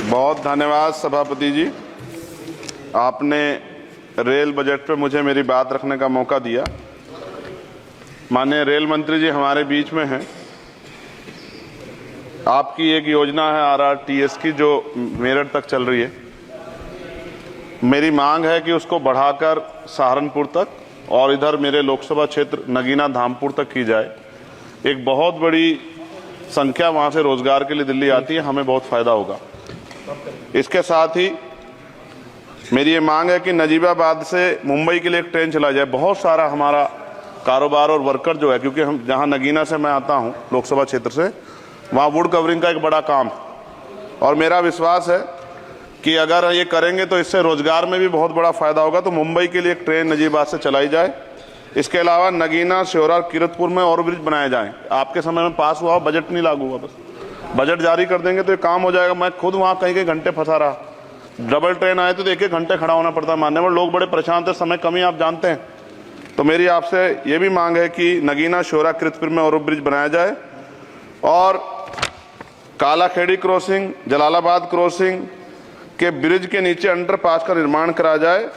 बहुत धन्यवाद सभापति जी, आपने रेल बजट पे मुझे मेरी बात रखने का मौका दिया। माननीय रेल मंत्री जी हमारे बीच में हैं। आपकी एक योजना है RRTS की जो मेरठ तक चल रही है। मेरी मांग है कि उसको बढ़ाकर सहारनपुर तक और इधर मेरे लोकसभा क्षेत्र नगीना धामपुर तक की जाए। एक बहुत बड़ी संख्या वहां से रोजगार के लिए दिल्ली आती है, हमें बहुत फायदा होगा। इसके साथ ही मेरी ये मांग है कि नजीबाबाद से मुंबई के लिए एक ट्रेन चला जाए। बहुत सारा हमारा कारोबार और वर्कर जो है, क्योंकि हम जहां नगीना से मैं आता हूं लोकसभा क्षेत्र से, वहां वुड कवरिंग का एक बड़ा काम है और मेरा विश्वास है कि अगर ये करेंगे तो इससे रोजगार में भी बहुत बड़ा फायदा होगा। तो मुंबई के लिए एक ट्रेन नजीबाबाद से चलाई जाए। इसके अलावा नगीना, श्योरा, किरतपुर में और ब्रिज बनाए जाएं। आपके समय में पास हुआ, बजट नहीं लागू हुआ, बस बजट जारी कर देंगे तो ये काम हो जाएगा। मैं खुद वहां कई घंटे फंसा रहा। डबल ट्रेन आए तो 1-1 घंटे खड़ा होना पड़ता है। मान्यवर लोग बड़े परेशान थे, समय कमी आप जानते हैं। तो मेरी आपसे ये भी मांग है कि नगीना, श्योरा, किरतपुर में और ब्रिज बनाया जाए और कालाखेड़ी क्रॉसिंग, जलालाबाद क्रॉसिंग के ब्रिज के नीचे अंडरपास का निर्माण करा जाए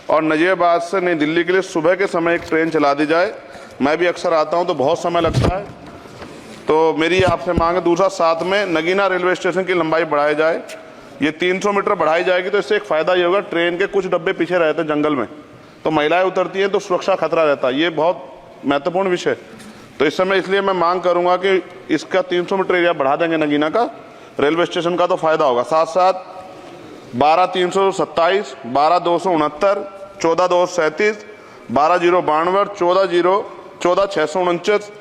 और नजीबाबाद से नई दिल्ली के लिए सुबह के समय एक ट्रेन चला दी जाए। मैं भी अक्सर आता हूं तो बहुत समय लगता है, तो मेरी आपसे मांग है। दूसरा, साथ में नगीना रेलवे स्टेशन की लंबाई बढ़ाई जाए। ये 300 मीटर बढ़ाई जाएगी तो इससे एक फायदा ये होगा, ट्रेन के कुछ डब्बे पीछे रहते हैं जंगल में, तो महिलाएं उतरती हैं तो सुरक्षा खतरा रहता है। ये बहुत महत्वपूर्ण विषय। तो इस समय इसलिए मैं मांग करूंगा कि इसका 300 मीटर एरिया बढ़ा देंगे नगीना का, रेलवे स्टेशन का, तो फायदा होगा। साथ साथ 12,327, 12,269, 14,237, 12,092, 14,649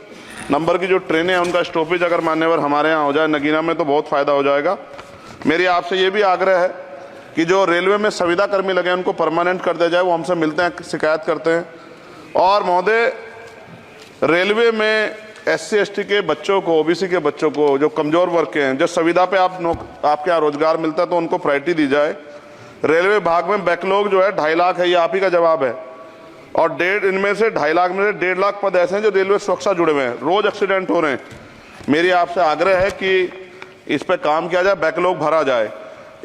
नंबर की जो ट्रेनें हैं उनका स्टॉपेज अगर मान्यवर हमारे यहाँ हो जाए नगीना में तो बहुत फायदा हो जाएगा। मेरी आपसे ये भी आग्रह है कि जो रेलवे में संविदा कर्मी लगे हैं उनको परमानेंट कर दिया जाए। वो हमसे मिलते हैं, शिकायत करते हैं। और महोदय, रेलवे में SC ST के बच्चों को, OBC के बच्चों को, जो कमजोर वर्ग के हैं, जो संविदा पे आपके यहाँ रोजगार मिलता है तो उनको प्रायोरिटी दी जाए। रेलवे विभाग में बैकलॉग जो है 2.5 लाख है, ये आप ही का जवाब है। और इनमें से 2.5 लाख में से 1.5 लाख पद ऐसे हैं जो रेलवे सुरक्षा जुड़े हुए हैं। रोज एक्सीडेंट हो रहे हैं। मेरी आपसे आग्रह है कि इस पे काम किया जाए, बैकलॉग भरा जाए।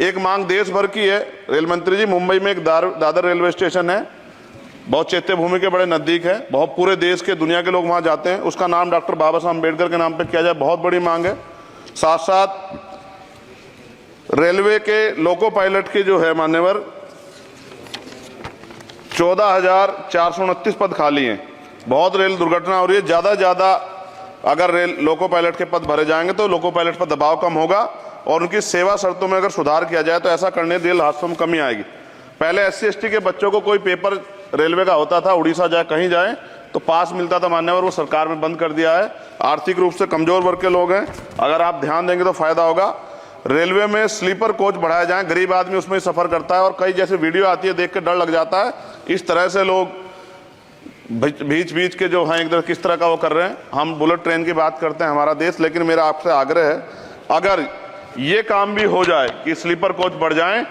एक मांग देश भर की है रेल मंत्री जी। मुंबई में एक दादर रेलवे स्टेशन है, बहुत चैत्य भूमि के बड़े नजदीक है, बहुत पूरे देश के, दुनिया के लोग वहां जाते हैं। उसका नाम डॉक्टर बाबा साहब अम्बेडकर के नाम पे किया जाए, बहुत बड़ी मांग है। साथ साथ रेलवे के लोको पायलट के जो है मान्यवर 14,429 पद खाली हैं। बहुत रेल दुर्घटना हो रही है। ज्यादा अगर रेल लोको पायलट के पद भरे जाएंगे तो लोको पायलट पर दबाव कम होगा और उनकी सेवा शर्तों में अगर सुधार किया जाए तो ऐसा करने रेल हादसों में कमी आएगी। पहले SC ST के बच्चों को कोई पेपर रेलवे का होता था, उड़ीसा जाए कहीं जाए तो पास मिलता था मान्यवर, वो सरकार ने बंद कर दिया है। आर्थिक रूप से कमजोर वर्ग के लोग हैं, अगर आप ध्यान देंगे तो फायदा होगा। रेलवे में स्लीपर कोच बढ़ाए जाएं, गरीब आदमी उसमें सफर करता है और कई जैसे वीडियो आती है देख के डर लग जाता है। इस तरह से लोग बीच के जो हैं एकदम किस तरह का वो कर रहे हैं। हम बुलेट ट्रेन की बात करते हैं हमारा देश, लेकिन मेरा आपसे आग्रह है अगर ये काम भी हो जाए कि स्लीपर कोच बढ़ जाएं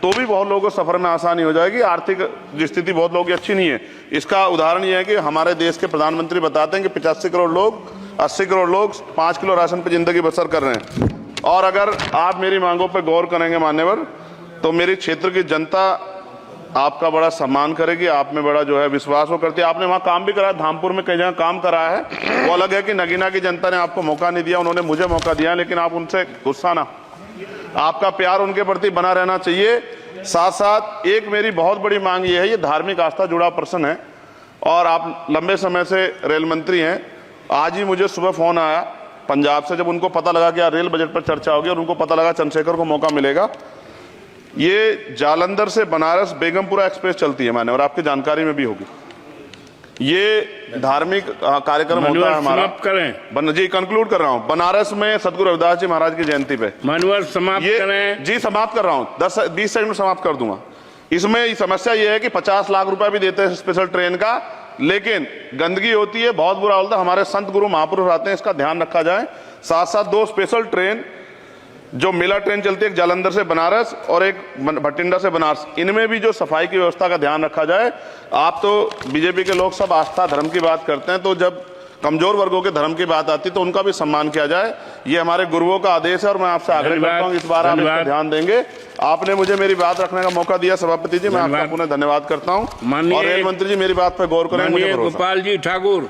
तो भी बहुत लोगों को सफर में आसानी हो जाएगी। आर्थिक स्थिति बहुत लोगों की अच्छी नहीं है। इसका उदाहरण ये है कि हमारे देश के प्रधानमंत्री बताते हैं कि 85 करोड़ लोग, 80 करोड़ लोग 5 किलो राशन पर जिंदगी बसर कर रहे हैं। और अगर आप मेरी मांगों पर गौर करेंगे मान्यवर, तो मेरी क्षेत्र की जनता आपका बड़ा सम्मान करेगी, आप में बड़ा जो है विश्वास वो करती है। आपने वहां काम भी कराया, धामपुर में कई जगह काम कराया है। वो अलग है कि नगीना की जनता ने आपको मौका नहीं दिया, उन्होंने मुझे मौका दिया, लेकिन आप उनसे गुस्सा ना, आपका प्यार उनके प्रति बना रहना चाहिए। साथ साथ एक मेरी बहुत बड़ी मांग ये है, ये धार्मिक आस्था जुड़ा प्रश्न है और आप लंबे समय से रेल मंत्री हैं। आज ही मुझे सुबह फोन आया पंजाब से, जब उनको पता लगा कि यार रेल बजट पर चर्चा होगी और उनको पता लगा चंद्रशेखर को मौका मिलेगा। ये जालंधर से बनारस बेगमपुरा एक्सप्रेस चलती है मान्यवर, आपकी जानकारी में भी होगी। ये धार्मिक कार्यक्रम होता है हमारा। करें जी, कंक्लूड कर रहा हूँ। बनारस में सदगुरु रविदास जी महाराज की जयंती पे मान्यवर समाप्त करें जी। समाप्त कर रहा हूँ, 10-20 सेकंड में समाप्त कर दूंगा। इसमें समस्या ये है कि 50 लाख रुपए भी देते हैं स्पेशल ट्रेन का, लेकिन गंदगी होती है, बहुत बुरा होता है। हमारे संत गुरु महापुरुष आते हैं, इसका ध्यान रखा जाए। साथ साथ 2 स्पेशल ट्रेन जो मेला ट्रेन चलती है, एक जालंधर से बनारस और एक भटिंडा से बनारस, इनमें भी जो सफाई की व्यवस्था का ध्यान रखा जाए। आप तो बीजेपी के लोग सब आस्था धर्म की बात करते हैं, तो जब कमजोर वर्गों के धर्म की बात आती तो उनका भी सम्मान किया जाए। ये हमारे गुरुओं का आदेश है और मैं आपसे आग्रह करता हूँ इस बार आप इस पर ध्यान देंगे। आपने मुझे मेरी बात रखने का मौका दिया सभापति जी, मैं आपका पुनः धन्यवाद करता हूँ। और रेल मंत्री जी मेरी बात पर गौर करें। गोपाल जी ठाकुर।